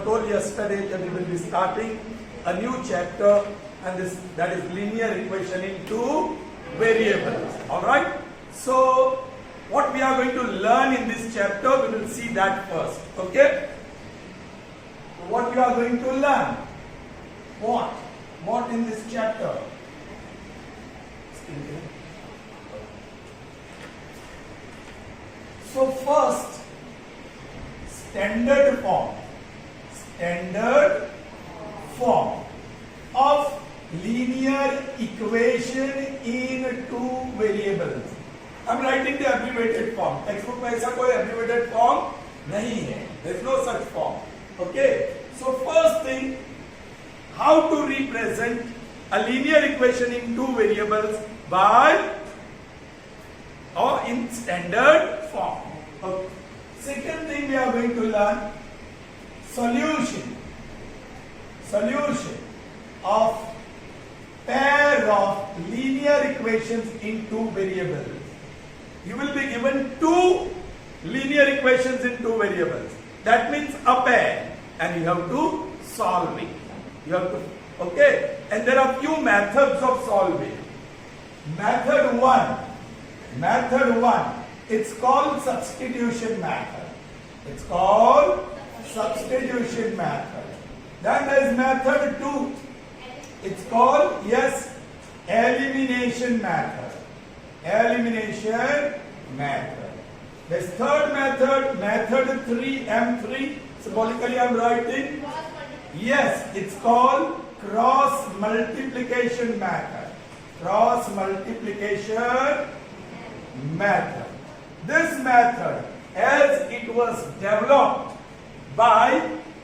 told yesterday that we will be starting a new chapter, and that is linear equation in two variables. Alright? So, what we are going to learn in this chapter, we will see that first. Okay? What you are going to learn? What? What in this chapter? So first, standard form of linear equation in two variables. I'm writing the abbreviated form. Textbook में ऐसा कोई abbreviated form नहीं है. There is no such form. Okay. So first thing, how to represent a linear equation in two variables by or in standard form. Okay. Second thing we are going to learn, solution of pair of linear equations in two variables. You will be given two linear equations in two variables. That means a pair, and you have to solve it. You have to, okay? And there are few methods of solving. Method one, it's called substitution method. It's called substitution method. Then there is method two. It's called, yes, elimination method. Elimination method. This third method, method 3, M3, symbolically I am writing. Yes, it's called cross multiplication method. Cross multiplication method. This method, as it was developed by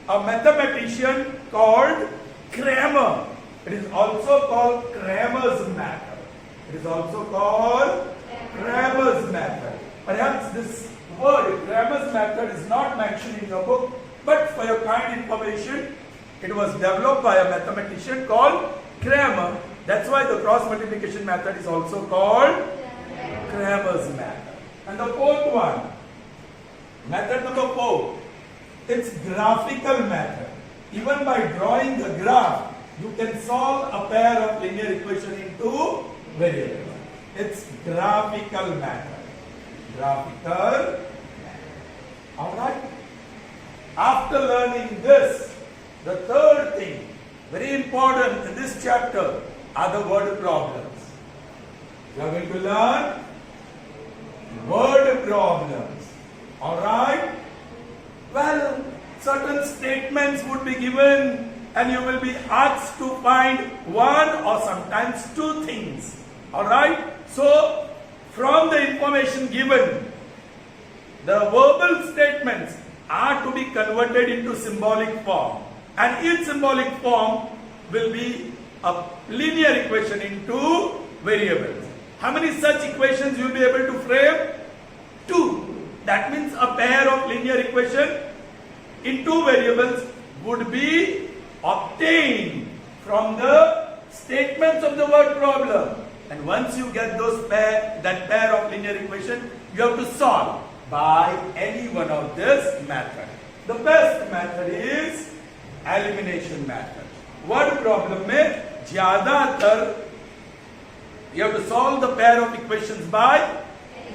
a mathematician called Cramer. It is also called Cramer's method. It is also called Cramer's method. Perhaps this word, Cramer's method, is not mentioned in your book, but for your kind information, it was developed by a mathematician called Cramer. That's why the cross multiplication method is also called Cramer's method. And the fourth one, method number 4, it's graphical method. Even by drawing the graph, you can solve a pair of linear equation in two variables. It's graphical method. Graphical. Alright? After learning this, the third thing, very important in this chapter, are the word problems. You are going to learn word problems. Alright? Well, certain statements would be given and you will be asked to find one or sometimes two things. Alright? So, from the information given, the verbal statements are to be converted into symbolic form. And each symbolic form will be a linear equation in two variables. How many such equations you will be able to frame? 2. That means a pair of linear equation in two variables would be obtained from the statements of the word problem. And once you get that pair of linear equation, you have to solve by any one of this method. The best method is elimination method. Word problem में ज़्यादातर you have to solve the pair of equations by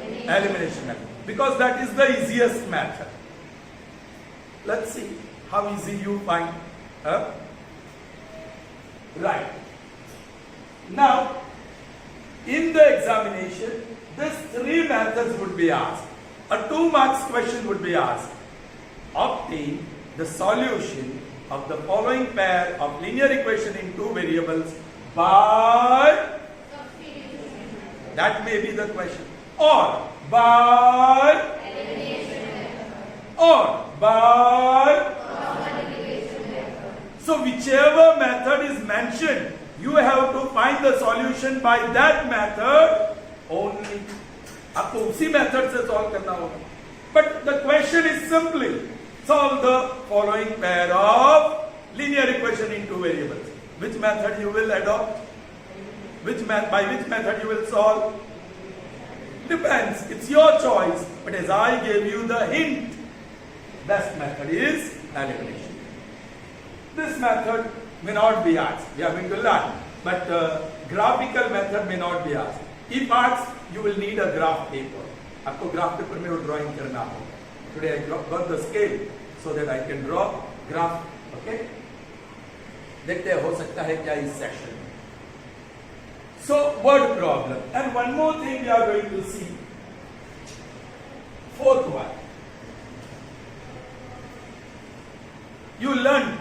elimination method, because that is the easiest method. Let's see how easy you find. Right. Now, in the examination, these three methods would be asked. A 2 marks question would be asked. Obtain the solution of the following pair of linear equation in two variables by, that may be the question, or by, or by. So whichever method is mentioned, you have to find the solution by that method only. आपको उसी method से solve करना होगा. But the question is simply solve the following pair of linear equation in two variables. Which method you will adopt? By which method you will solve? Depends. It's your choice. But as I gave you the hint, best method is elimination. This method may not be asked. We are going to learn. But graphical method may not be asked. If asked, you will need a graph paper. आपको graph paper में वो drawing करना होगा. Today I got the scale so that I can draw graph. Okay? देखते हैं हो सकता है क्या इस सेक्शन में. So word problem. And one more thing we are going to see. Fourth one. You learned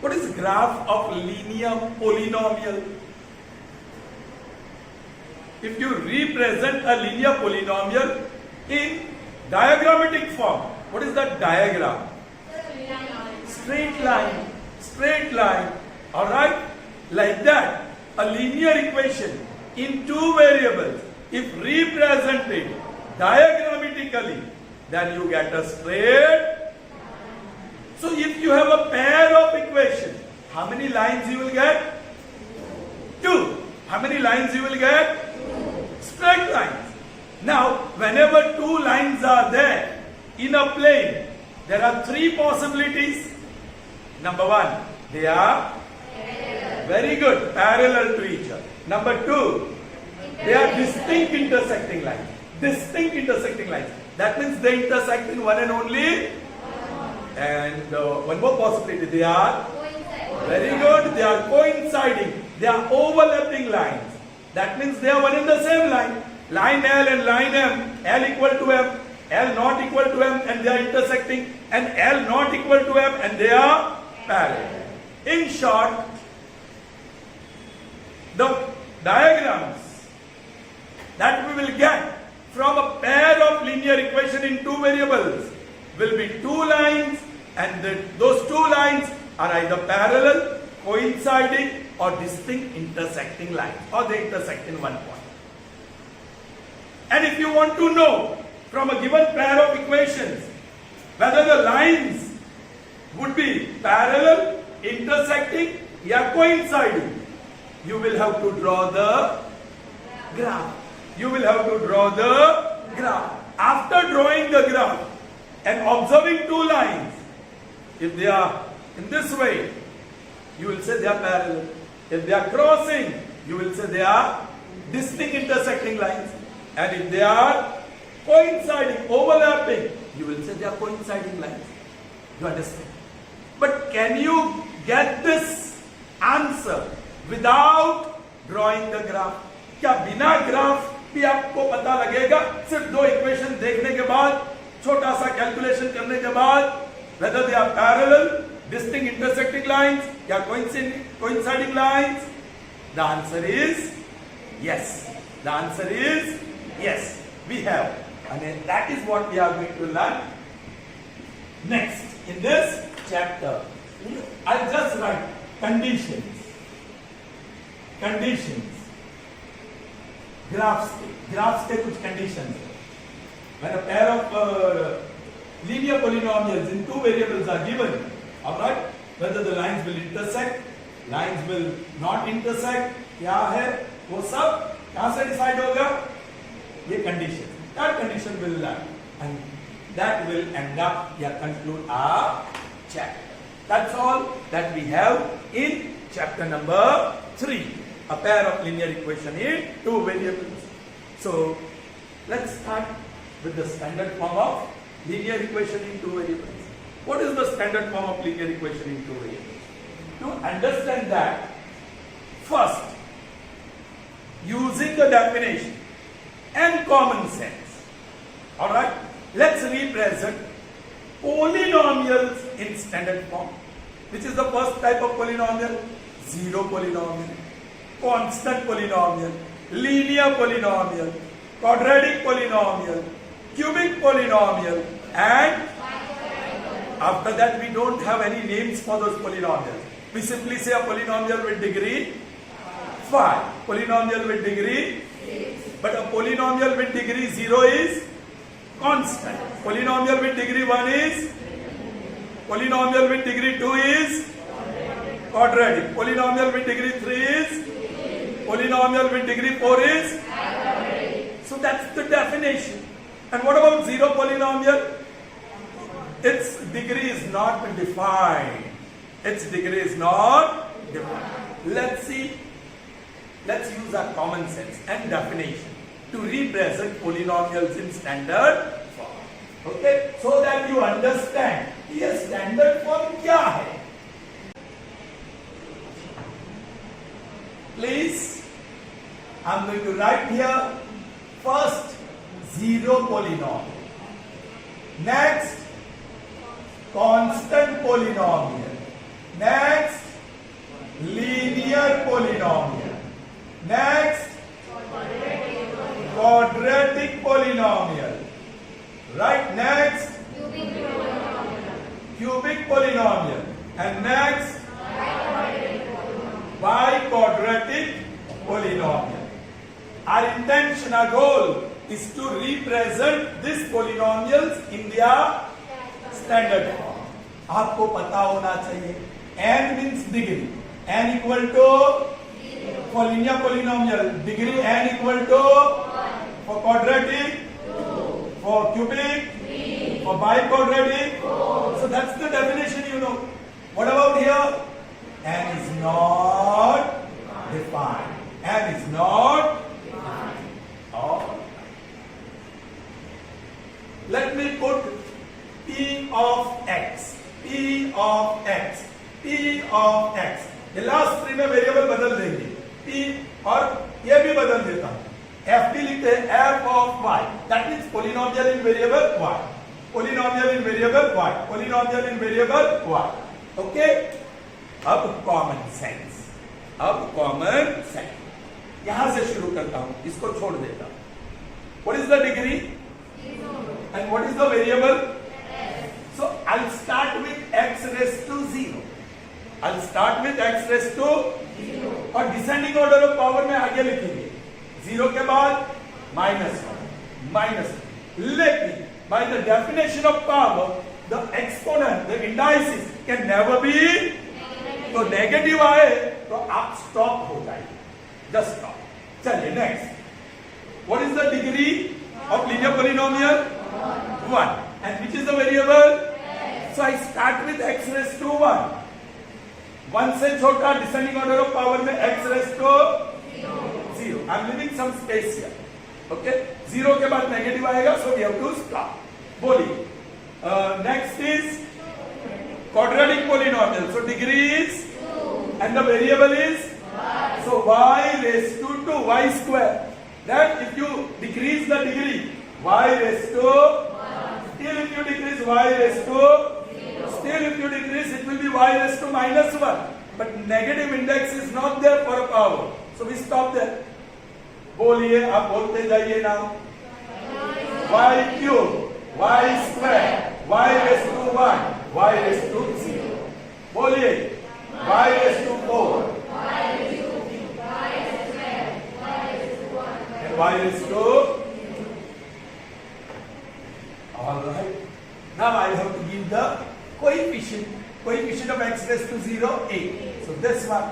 what is graph of linear polynomial. If you represent a linear polynomial in diagrammatic form, what is that diagram? Straight line, straight line. Alright? Like that, a linear equation in two variables, if represented diagrammatically, then you get a straight. So if you have a pair of equations, how many lines you will get? Two. How many lines you will get? Straight lines. Now, whenever two lines are there in a plane, there are three possibilities. Number one, they are very good, parallel to each other. Number two, they are distinct intersecting lines. Distinct intersecting lines. That means they intersect in one and only. And one more possibility, they are very good, they are coinciding. They are overlapping lines. That means they are one and the same line. Line L and line M, L equal to M, L not equal to M, and they are intersecting, and L not equal to M, and they are parallel. In short, the diagrams that we will get from a pair of linear equation in two variables will be two lines, and those two lines are either parallel, coinciding, or distinct intersecting lines, or they intersect in one point. And if you want to know from a given pair of equations whether the lines would be parallel, intersecting, or coinciding, you will have to draw the graph. You will have to draw the graph. After drawing the graph and observing two lines, if they are in this way, you will say they are parallel. If they are crossing, you will say they are distinct intersecting lines. And if they are coinciding, overlapping, you will say they are coinciding lines. You understand? But can you get this answer without drawing the graph? क्या बिना graph भी आपको पता लगेगा? सिर्फ दो equation देखने के बाद, छोटा सा कैलकुलेशन करने के बाद, whether they are parallel, distinct intersecting lines, or coinciding lines? The answer is yes. The answer is yes. We have. And that is what we are going to learn next in this chapter. I'll just write conditions. Conditions. Graphs के कुछ conditions. When a pair of linear polynomials in two variables are given, alright, whether the lines will intersect, lines will not intersect, क्या है वो सब कहाँ से decide होगा? ये condition. That condition will learn, and that will end up conclude our chapter. That's all that we have in chapter number 3. A pair of linear equation in two variables. So let's start with the standard form of linear equation in two variables. What is the standard form of linear equation in two variables? To understand that, first, using the definition and common sense, alright, let's represent polynomials in standard form. Which is the first type of polynomial? Zero polynomial, constant polynomial, linear polynomial, quadratic polynomial, cubic polynomial, and after that we don't have any names for those polynomials. We simply say a polynomial with degree 5, polynomial with degree 6. But a polynomial with degree 0 is constant. Polynomial with degree 1 is, polynomial with degree 2 is quadratic. Polynomial with degree 3 is, polynomial with degree 4 is. So that's the definition. And what about zero polynomial? Its degree is not defined. Its degree is not defined. Let's use our common sense and definition to represent polynomials in standard form. Okay, so that you understand ये standard form क्या है. Please, I'm going to write here first zero polynomial. Next, constant polynomial. Next, linear polynomial. Next, quadratic polynomial. Right, next, cubic polynomial. And next, biquadratic polynomial. Our intention, our goal is to represent these polynomials in their standard form. आपको पता होना चाहिए n means degree. n equal to for linear polynomial degree n equal to for quadratic, for cubic, for biquadratic. So that's the definition, you know. What about here? n is not defined. n is not defined. Oh. Let me put p of x. p of x. p of x. ये last three में variable बदल देंगे. p और ये भी बदल देता हूं. f भी लिखते हैं f of y. That means polynomial in variable y. Polynomial in variable y. Polynomial in variable y. Okay? अब कॉमन सेंस. अब कॉमन सेंस. यहां से शुरू करता हूं. इसको छोड़ देता हूं. What is the degree? And what is the variable? So I'll start with x raised to 0. I'll start with x raised to 0. और डिसेंडिंग ऑर्डर ऑफ पावर में आगे लिखेंगे. 0 के बाद -1. लेकिन by the definition of power, the exponent, the indices can never be. तो negative आए तो आप स्टॉप हो जाएंगे. Just stop. चलिए next. What is the degree of linear polynomial? 1. And which is the variable? So I start with x raised to 1. 1 से छोटा descending order of power में x raised to 0. I'm leaving some space here. Okay? 0 के बाद negative आएगा, so we have to stop. बोलिए. Next is quadratic polynomial. So degree is 2. And the variable is? Y. So y raised to 2. Y square. Then if you decrease the degree, y raised to 1. Still if you decrease y raised to 0. Still if you decrease it will be y raised to -1. But negative index is not there for a power. So we stop there. बोलिए, आप बोलते जाइए now. y cube, y square, y raised to 1, y raised to 0. बोलिए, y raised to 4. Y raised to. All right. Now I have to give the coefficient. Coefficient of x raised to 0, a. So this one.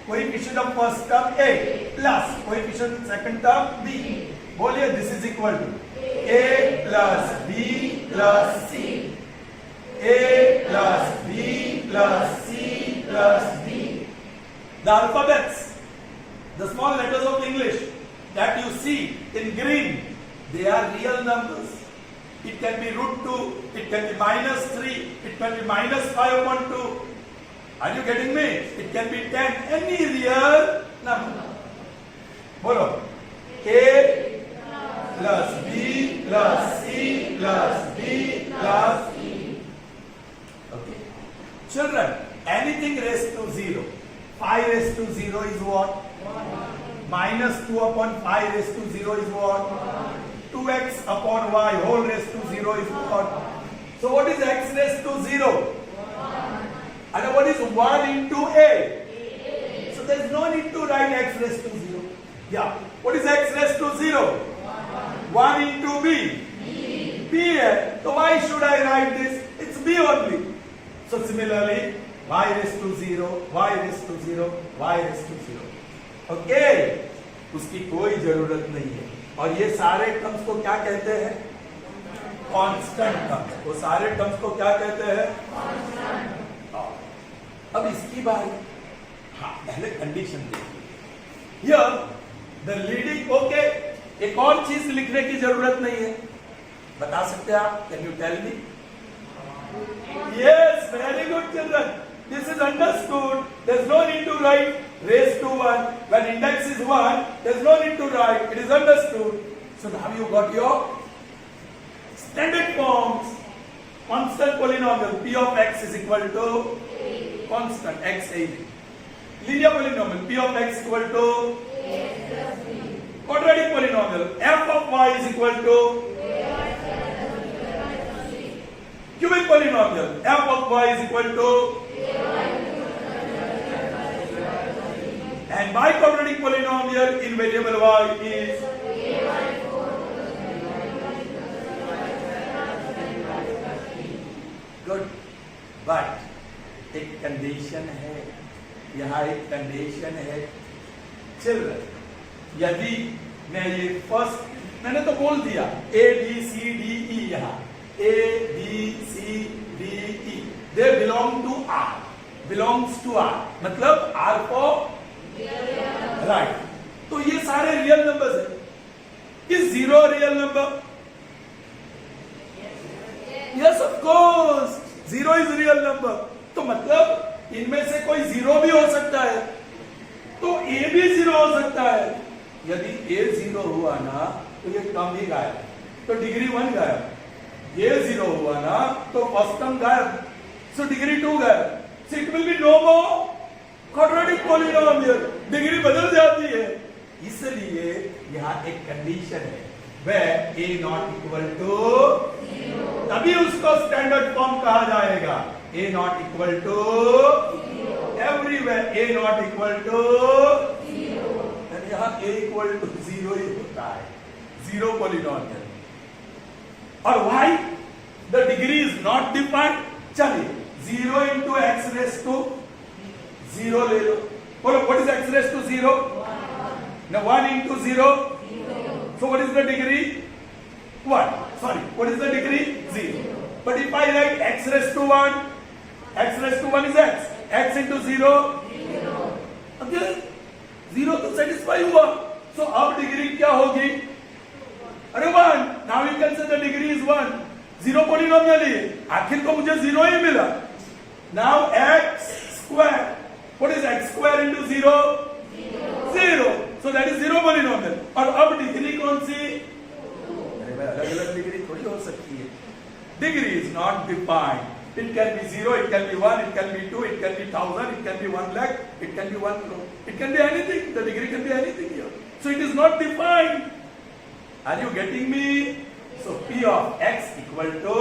Coefficient of first term a plus coefficient of second term b. बोलिए, this is equal to a plus b plus c. A plus b plus c plus d. The alphabets, the small letters of English that you see in green, they are real numbers. It can be √2, it can be -3, it can be -5/2. Are you getting me? It can be 10, any real number. Bolo. A plus B plus C plus D plus E. Okay. Children, anything raised to 0. 5 raised to 0 is what? -2 upon 5 raised to 0 is what? 2x upon y whole raised to 0 is what? So what is x raised to 0? And what is 1 into a? So there is no need to write x raised to 0. Yeah. What is x raised to 0? 1 into b. B है. So why should I write this? It's b only. So similarly, y raised to 0, y raised to 0, y raised to 0. Okay? उसकी कोई जरूरत नहीं है. और ये सारे terms को क्या कहते हैं? Constant terms. वो सारे टर्म्स को क्या कहते हैं? कांस्टेंट. अब इसकी बात, हाँ पहले कंडीशन देखिए। हियर द लीडिंग, ओके, एक और चीज लिखने की जरूरत नहीं है, बता सकते हैं आप? Can you tell me? Yes, very good children, this is understood. There's no need to write raised to 1. When index is 1, there's no need to write. It is understood. So now you got your standard forms. Constant polynomial p of x is equal to constant x a. Linear polynomial p of x equal to quadratic polynomial f of y is equal to cubic polynomial f of y is equal to, and biquadratic polynomial in variable y is good. But एक condition है, यहाँ एक condition है children, यदि मैं ये first, मैंने तो बोल दिया A B C D E, यहाँ A, B, C, D, E, they belong to R, belongs to R, मतलब R for right. तो ये सारे रियल नंबर्स हैं। Is zero real number? Yes of course, zero is real number. तो मतलब इनमें से कोई जीरो भी हो सकता है, तो A भी जीरो हो सकता है। यदि A जीरो हुआ ना तो ये टर्म ही गायब, तो डिग्री 1 गायब। ये जीरो हुआ ना तो फर्स्ट टर्म गायब, सो डिग्री 2 गायब। So it will be no more quadratic polynomial, degree बदल जाती है। इसलिए यहाँ एक कंडीशन है, where a not equal to 0, तभी उसको स्टैंडर्ड फॉर्म कहा जाएगा। a not equal to 0, everywhere a not equal to 0, यहाँ a equal to 0 ही होता है, जीरो पॉलिनोमियल। और why the degree is not defined? चलिए 0 into x raised to 0 ले लो, बोलो what is x raised to 0? Now 1 into 0, so what is the degree? 1. Sorry, what is the degree? 0. But if I write x raised to 1, x raised to 1 is x, x into 0, again 0 तो satisfy हुआ, so अब degree क्या होगी? अरे 1, now you can say the degree is 1, zero polynomial है, आखिर को मुझे 0 ही मिला। Now x square, what is x square into 0? 0, so that is zero polynomial. और अब डिग्री कौन सी? अरे भाई अलग अलग डिग्री थोड़ी हो सकती है, degree is not defined. It can be 0, it can be 1, it can be 2, it can be 1000, it can be 1 lakh, it can be 1 crore, it can be anything, the degree can be anything here, so it is not defined. Are you getting me? So p of x equal to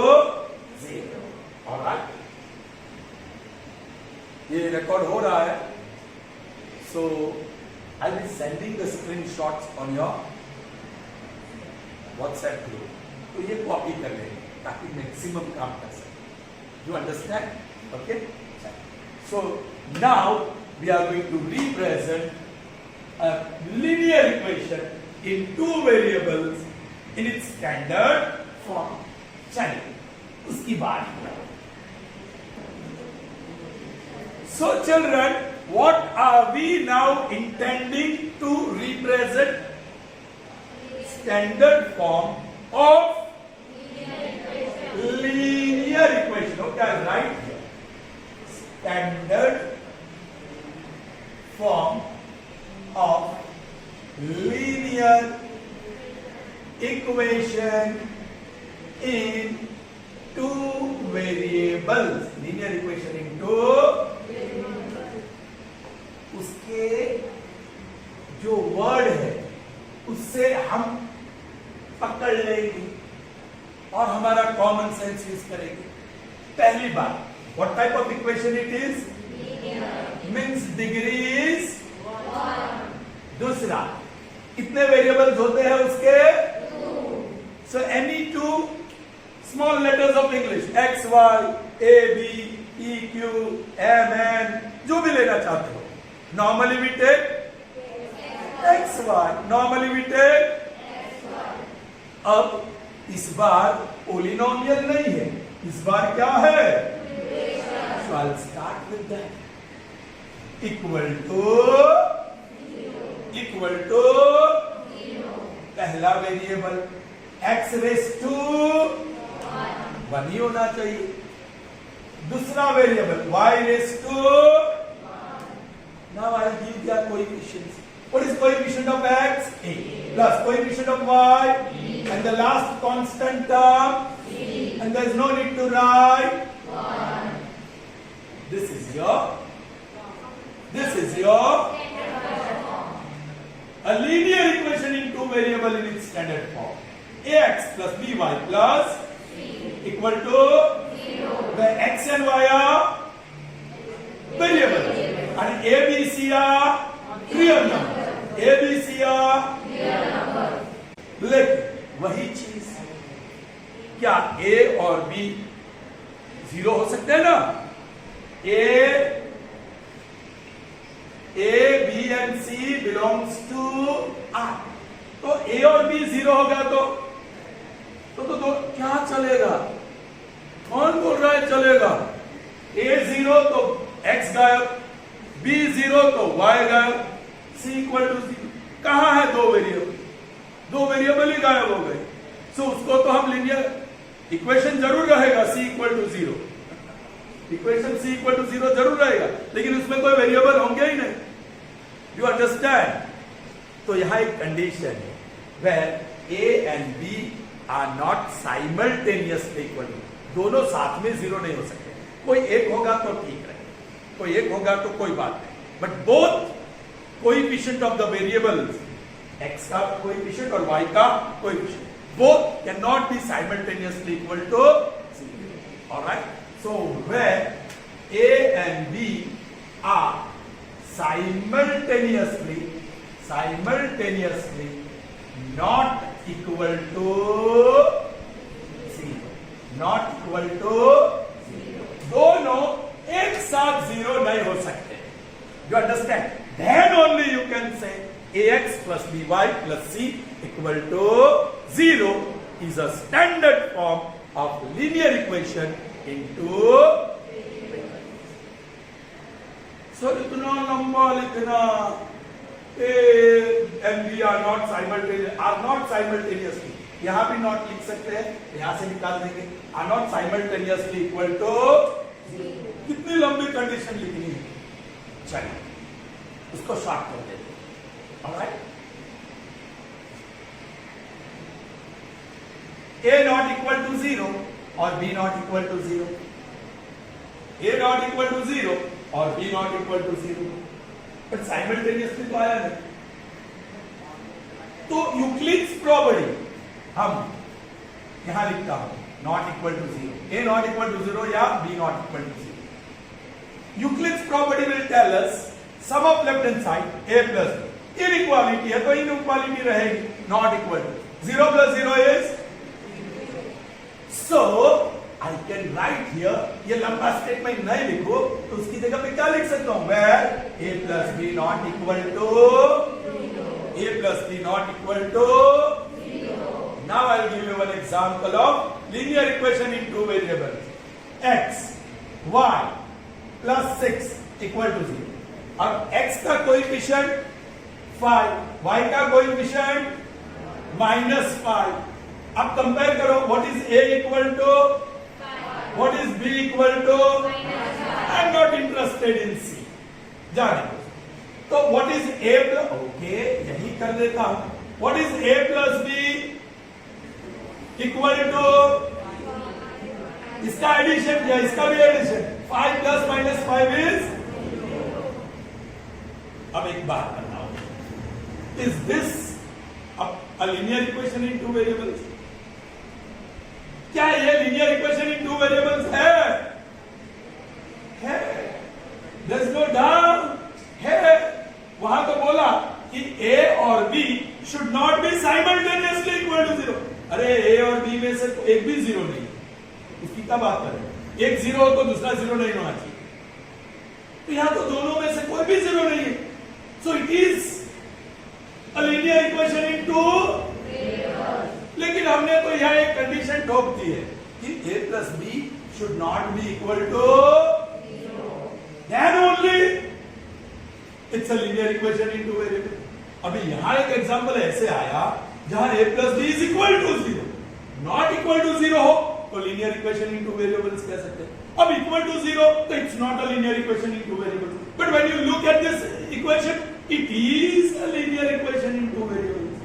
0. All right. ये record हो रहा है, so I'll be sending the screenshots on your WhatsApp group. तो ये copy कर लेंगे ताकि maximum काम कर सके। You understand? Okay. So now we are going to represent a linear equation in two variables in its standard form. चलिए उसकी बात करें। So children, what are we now intending to represent? Standard form of linear equation. Okay, right here. Standard form of linear equation in two variables. Linear equation in two, उसके जो word है उससे हम पकड़ लेंगे और हमारा कॉमन सेंस यूज करेंगे। पहली बात, what type of equation it is? Means degree is 1। दूसरा, कितने वेरिएबल्स होते हैं उसके? 2। So any two small letters of English, X Y, A B, E Q, M N, जो भी लेना चाहते हो। Normally we take X Y, normally we take. अब इस बार पोलिनोमियल नहीं है, इस बार क्या है? So I'll start with that. Equal to पहला वेरिएबल x रेस टू 1 ही होना चाहिए, दूसरा variable y raise to, now I give the coefficients. What is coefficient of x? A plus coefficient of y and the last constant term, and there is no need to write. This is your a linear equation in two variable in its standard form. Ax plus by plus equal to 0. The x and y are variable and a, b, c are real number. A, B, C real number. लेकिन वही चीज क्या A और B 0 हो सकते हैं ना? A, B and C belongs to R. तो A और B 0 होगा तो क्या चलेगा? कौन बोल रहा है चलेगा? A 0 तो X गायब, B 0 तो Y गायब, C इक्वल टू 0. कहां है दो वेरिएबल ही गायब हो गए. सो उसको तो हम लीनियर इक्वेशन जरूर रहेगा C equal to 0. Equation C equal to 0 जरूर रहेगा, लेकिन उसमें कोई वेरिएबल होंगे ही नहीं. You understand? तो यहां एक कंडीशन है where A and B are not simultaneously equal. दोनों साथ में 0 नहीं हो सकते. कोई एक होगा तो ठीक रहे, कोई एक होगा तो कोई बात नहीं, but both coefficient of the variables, x का coefficient और y का coefficient, both cannot be simultaneously equal to 0. Alright? So where A and B are simultaneously not equal to 0. Not equal to 0. दोनों एक साथ 0 नहीं हो सकते. You understand? Then only you can say ax plus by plus c equal to 0 is a standard form of linear equation into. So इतना लंबा लिखना A and B are not simultaneously. यहाँ भी not लिख सकते हैं, यहाँ से निकाल देंगे. Are not simultaneously equal to 0. कितनी लंबी कंडीशन लिखनी है? चलिए उसको शॉर्ट कर देते हैं. Alright? A not equal to 0 और B not equal to 0. A not equal to 0 और B not equal to 0. But simultaneously तो आया नहीं. तो यूक्लिड्स प्रॉपर्टी हम यहां लिखता हूं not equal to 0. A not equal to 0 या B not equal to 0. Euclid's property will tell us sum of left hand side A plus B. Inequality है तो inequality रहेगी, not equal to 0 plus 0 is. So I can write here, ये लंबा statement नहीं लिखो तो उसकी जगह पे क्या लिख सकता हूं? Where A plus B not equal to 0. A plus B not equal to 0. Now I will give you one example of linear equation in two variables. X, Y plus 6 equal to 0. अब x का coefficient 5, y का coefficient -5. अब compare करो, what is a equal to, what is b equal to. I am not interested in c. जाने तो what is a plus, okay यही कर देता हूं. What is a plus b equal to, इसका एडिशन या इसका भी एडिशन. 5 plus -5 is. अब एक बात बताओ, is this a linear equation in two variables? क्या ये linear equation in two variables है? There's no doubt है. वहां तो बोला कि A और B should not be simultaneously equal to 0. अरे A और B में से तो एक भी 0 नहीं, इसकी क्या बात कर रहे हैं? एक 0 हो तो दूसरा 0 नहीं होना चाहिए. तो यहां तो दोनों में से कोई भी 0 नहीं है. So it is a linear equation in two variables. लेकिन हमने तो यहां एक कंडीशन ठोक दी है कि A plus B should not be equal to 0. Then only it's a linear equation in two variable. अभी यहां एक एग्जांपल ऐसे आया जहां a plus b is equal to 0, not equal to 0 हो तो linear equation in two variables कह सकते हैं. अब इक्वल टू 0 तो it's not a linear equation in two variables. But when you look at this equation it is a linear equation in two variables.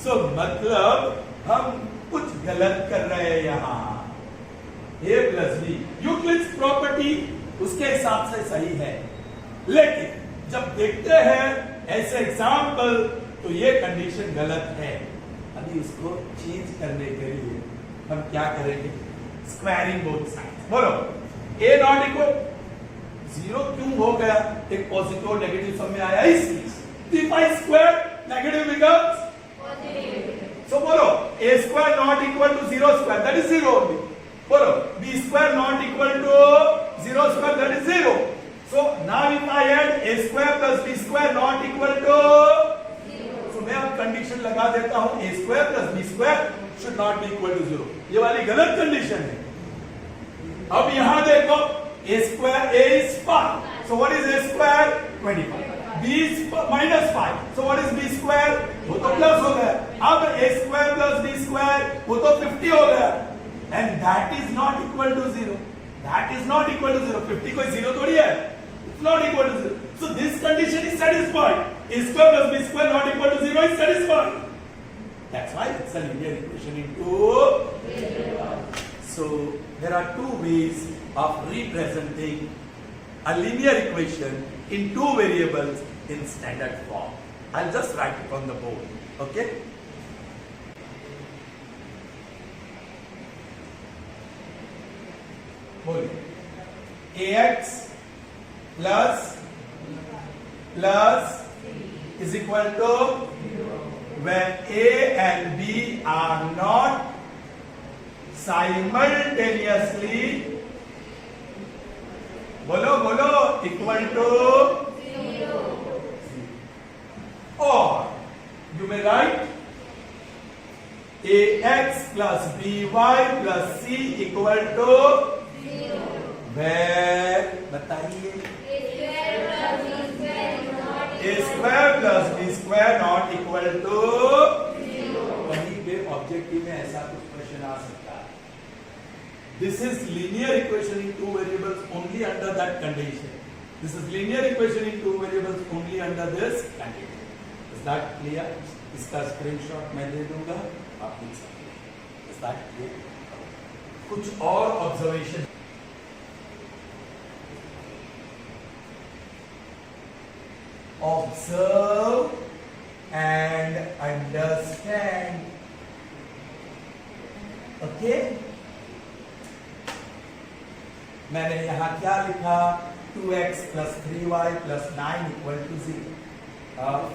So मतलब हम कुछ गलत कर रहे हैं यहां. a plus B Euclid's property उसके हिसाब से सही है, लेकिन जब देखते हैं ऐसे एग्जाम्पल तो ये कंडीशन गलत है. अभी उसको चेंज करने के लिए हम क्या करेंगे? Squaring both sides. बोलो a नॉट इक्वल 0 क्यों हो गया? एक पॉजिटिव और नेगेटिव सब में आया इसलिए. If I square negative becomes positive. So बोलो a square not equal to 0 square that is 0 only. बोलो b square not equal to 0 square that is 0. So now if I add a square plus b square not equal to 0. So मैं अब condition लगा देता हूं a square plus b square should not be equal to 0. ये वाली गलत condition है. अब यहां देखो a square a is 5. So what is a square? 25. b is minus 5. So what is b square? वो तो प्लस हो गया. अब a square plus b square वो तो 50 हो गया. And that is not equal to 0. That is not equal to 0. 50 कोई 0 थोड़ी है. It's not equal to 0. So this condition is satisfied. A square plus b square not equal to 0 is satisfied. That's why it's a linear equation in two. So there are two ways of representing a linear equation in two variables in standard form. I'll just write it on the board. Okay? ax plus is equal to when a and b are not simultaneously बोलो equal to 0. Or you may write ax plus by plus c equal to 0. Where बताइए a square plus b square not equal to 0. वहीं पे objective में ऐसा कुछ प्रश्न आ सकता है. This is linear equation in two variables only under that condition. This is linear equation in two variables only under this condition. Is that clear? इसका screenshot मैं दे दूंगा, आप लिख सकते हैं. Is that clear? कुछ और observation. Observe and understand. Okay? मैंने यहां क्या लिखा? 2x plus 3y plus 9 equal to 0.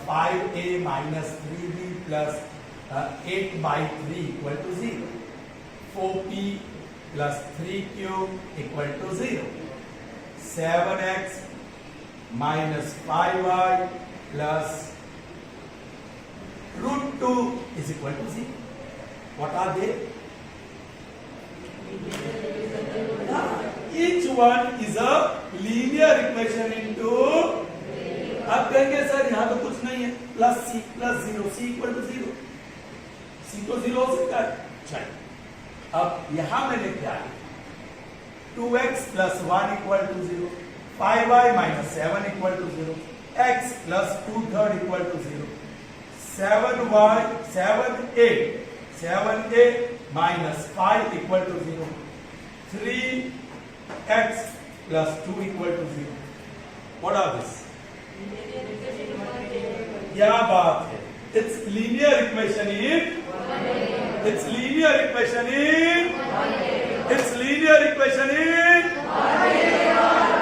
5a minus 3b plus 8 by 3 equal to 0. 4p plus 3q equal to 0. 7x minus 5y plus root 2 is equal to 0. What are they? Each one is a linear equation into. आप कहेंगे sir यहाँ तो कुछ नहीं है. Plus C plus 0 C equal to 0. C तो 0 हो सकता है. चलिए अब यहां मैंने क्या लिखा? 2x plus 1 equal to 0. 5y minus 7 equal to 0. X plus 2/3 equal to 0. 7a minus 5 equal to 0. 3x plus 2 equal to 0. What are this? क्या बात है? It's linear equation in. It's linear equation in. It's linear equation in.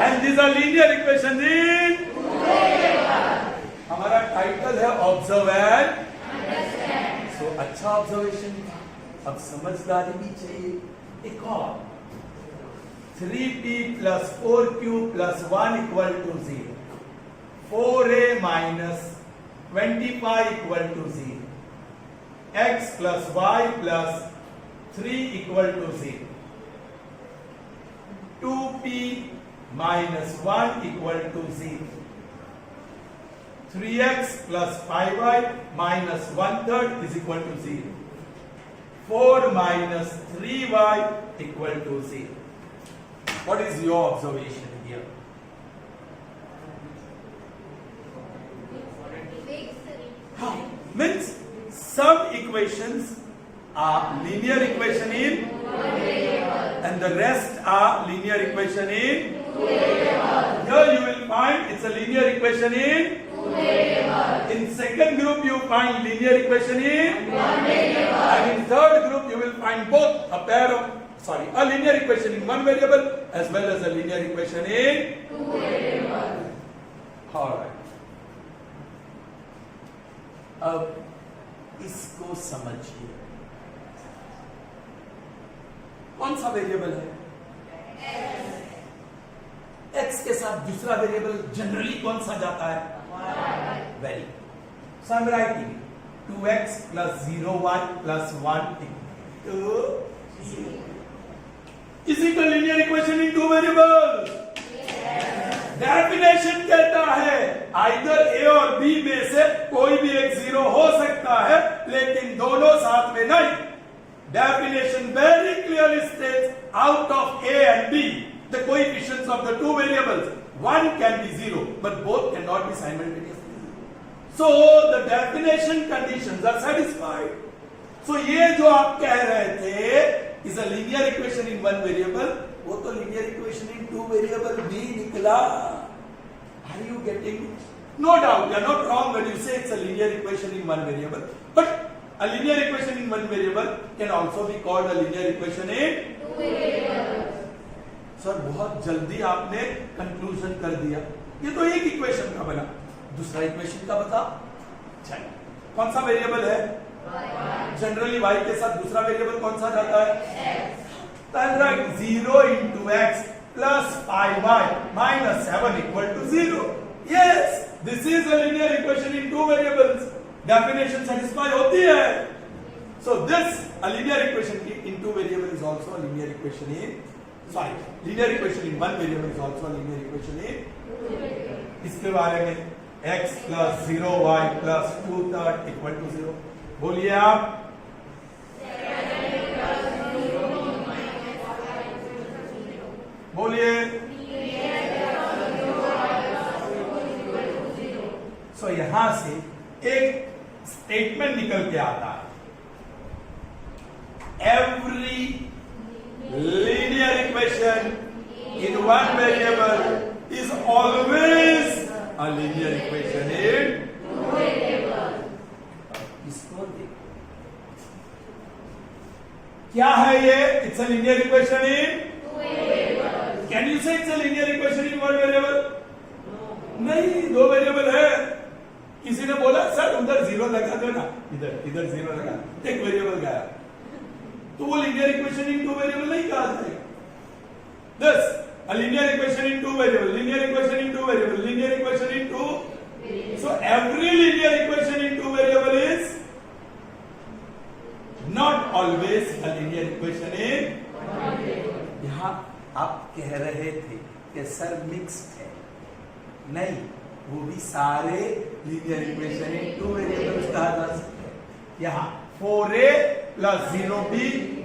And these are linear equations in. हमारा title है observe and understand. सो अच्छा observation था. अब समझदारी भी चाहिए. एक और 3p plus 4q plus 1 equal to 0. 4a minus 25 equal to 0. X plus y plus 3 equal to 0. 2p minus 1 equal to 0. 3x plus 5y minus 1/3 is equal to 0. 4 minus 3y equal to 0. What is your observation here? Means some equations are linear equation in and the rest are linear equation in here you will find it's a linear equation in second group you find linear equation in and in third group you will find both a linear equation in one variable as well as a linear equation in all right. अब इसको समझिए कौन सा variable है x के साथ दूसरा variable generally कौन सा जाता है very so I am writing 2x plus 0y plus 1 to 0 is it a linear equation in two variables definition कहता है आइदर ए और बी में से कोई भी एक जीरो हो सकता है लेकिन दोनों साथ में नहीं definition very clearly states out of A and B the coefficients of the two variables one can be zero but both can not be simultaneously so the definition conditions are satisfied so ये जो आप कह रहे थे is a linear equation in one variable वो तो linear equation in two variable भी निकला are you getting no doubt you are not wrong when you say it's a linear equation in one variable but a linear equation in one variable can also be called a linear equation in two variables sir बहुत जल्दी आपने conclusion कर दिया ये तो एक equation का बना दूसरा इक्वेशन का बता चलिए कौन सा वेरिएबल है जनरली y के साथ दूसरा वेरिएबल कौन सा जाता है then write 0 into x plus 5y minus 7 equal to 0 yes this is a linear equation in two variables definition satisfy hoti hai so this a linear equation in two variables is also a linear equation in linear equation in one variable is also a linear equation in इसके बारे में x plus 0y plus 2/3 equal to 0 बोलिए आप बोलिए सो यहां से एक statement निकल के आता है every linear equation in one variable is always a linear equation in इसको देखो क्या है ये it's a linear equation in can you say it's a linear equation in one variable नहीं दो वेरिएबल है किसी ने बोला सर उधर जीरो लगा दो ना इधर जीरो लगा एक वेरिएबल गया तो वो linear equation in two variable नहीं कहा जाएगा दस a linear equation in two variable linear equation in two variable linear equation in two so every linear equation in two variable is not always a linear equation in यहां आप कह रहे थे कि सर मिक्स्ड है नहीं वो भी सारे linear equation in two variables कहा जा सकते हैं यहां 4a plus 0b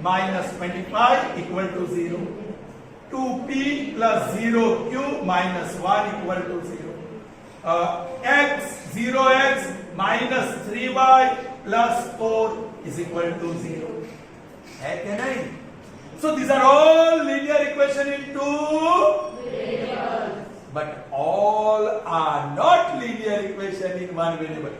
minus 25 equal to 0 2p plus 0q minus 1 equal to 0 x 0x minus 3y plus 4 is equal to 0 है क्या नहीं so these are all linear equation in two variables but all are not linear equation in one variable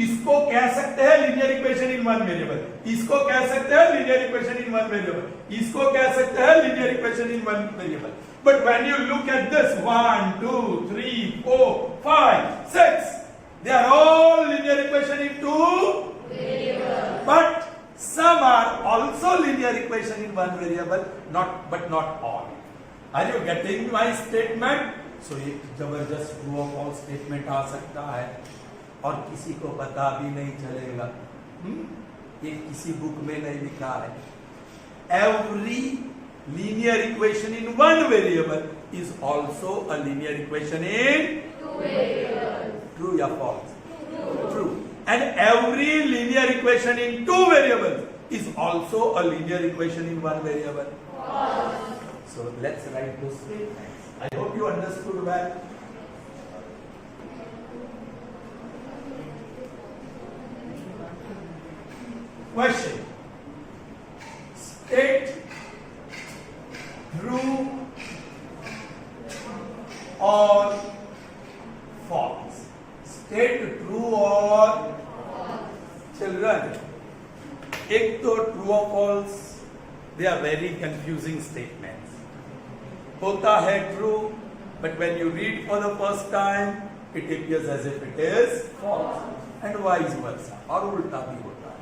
इसको कह सकते हैं linear equation in one variable इसको कह सकते हैं linear equation in one variable इसको कह सकते हैं linear equation in one variable but when you look at this 1 2 3 4 5 6 they are all linear equation in two variables but some are also linear equation in one variable not all are you getting my statement so एक जबरदस्त true और false statement आ सकता है और किसी को पता भी नहीं चलेगा ये किसी बुक में नहीं लिखा है every linear equation in one variable is also a linear equation in True या false? True. And every linear equation in two variables is also a linear equation in one variable. So let's write those statements. I hope you understood well. Question. State true or false. State true or children. एक तो true or false, they are very confusing statements. होता है true, but when you read for the first time, it appears as if it is false, and vice versa. और उल्टा भी होता है,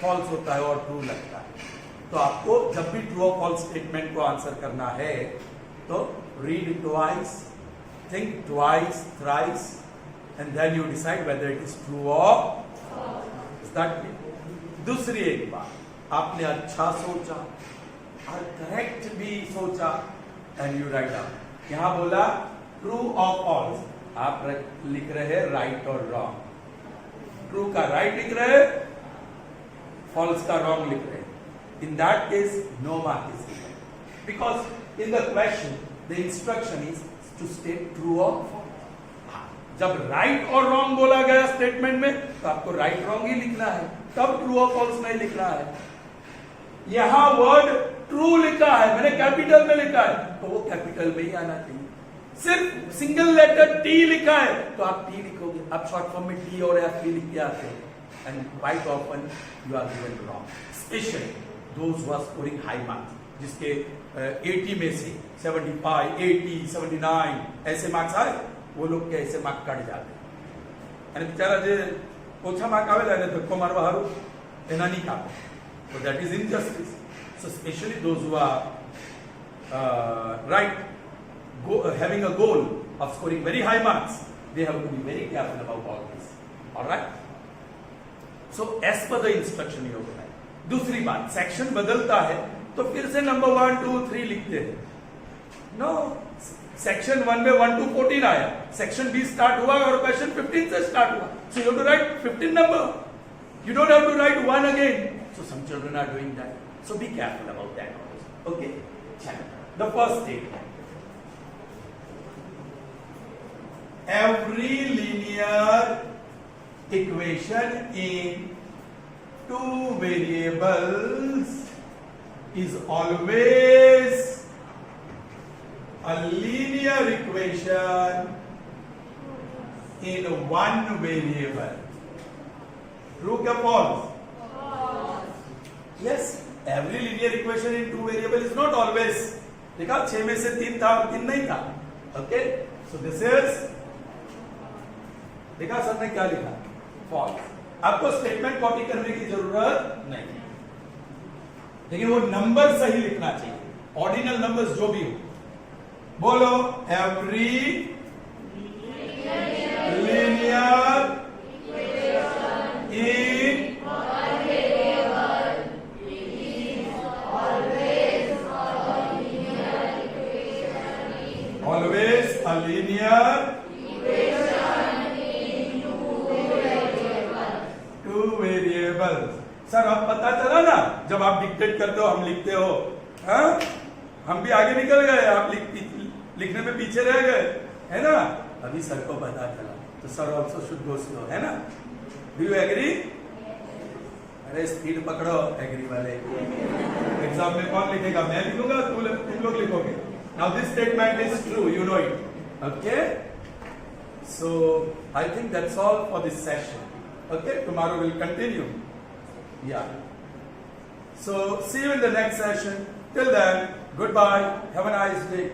false होता है और true लगता है. तो आपको जब भी true or false statement को आंसर करना है, तो read it twice, think twice, thrice, and then you decide whether it is true or false. Is that clear? दूसरी एक बात, आपने अच्छा सोचा और करेक्ट भी सोचा, एंड यू राइट डाउन. यहां बोला ट्रू और फॉल्स, आप लिख रहे हैं राइट और रॉन्ग. ट्रू का राइट लिख रहे हैं, फॉल्स का रॉन्ग लिख रहे हैं. In that case no mark is given, because in the question the instruction is to state true और फॉल्स. जब राइट और रॉन्ग बोला गया स्टेटमेंट में, तो आपको राइट रॉन्ग ही लिखना है, तब ट्रू और फॉल्स नहीं लिखना है. यहां वर्ड ट्रू लिखा है, मैंने कैपिटल में लिखा है, तो वो कैपिटल में ही आना चाहिए. सिर्फ सिंगल लेटर टी लिखा है, तो आप टी लिखोगे. आप शॉर्ट फॉर्म में टी और एफ लिख के आते हो, and quite often you are given wrong. Specially those who are scoring high marks, जिसके 80 में से 75, 80, 79 ऐसे मार्क्स आए, वो लोग के ऐसे मार्क कट जाते हैं. અને બિચારા જે ઓછા માર્ક આવેલા એને ધક્કો મારવા હારું એના નહીં કાપે. So that is injustice. So especially those who are having a goal of scoring very high marks, they have to be very careful about all this. All right? So as per the instruction you have. दूसरी बात, section बदलता है तो फिर से number 1, 2, 3 लिखते हैं. No, section 1 में 1 to 14 आया, सेक्शन बी स्टार्ट हुआ और क्वेश्चन 15 से स्टार्ट हुआ. So you have to write 15 number. You don't have to write 1 again. So some children are doing that. So be careful about that also. Okay? The first statement. Every linear equation in two variables is always a linear equation in one variable. True or false? False. Yes, every linear equation in two variable is not always. देखा 6 में से 3 था और 3 नहीं था. Okay? So this is, देखा sir ने क्या लिखा? False. आपको स्टेटमेंट कॉपी करने की जरूरत नहीं, लेकिन वो नंबर सही लिखना चाहिए. ऑर्डिनल नंबर्स जो भी हो. बोलो, every linear in always a linear two variables. Sir अब पता चला ना, जब आप डिक्टेट करते हो हम लिखते हो, हाँ? हम भी आगे निकल गए, आप लिखने में पीछे रह गए, है ना? अभी सर को पता चला, तो sir also should go slow, है ना? Do you agree? अरे स्पीड पकड़ो एग्री वाले. एग्जाम में कौन लिखेगा? मैं लिखूंगा, तुम लोग लिखोगे. Now this statement is true, you know it. Okay, so I think that's all for this session. Okay, tomorrow will continue. Yeah, so see you in the next session. Till then, goodbye, have a nice day.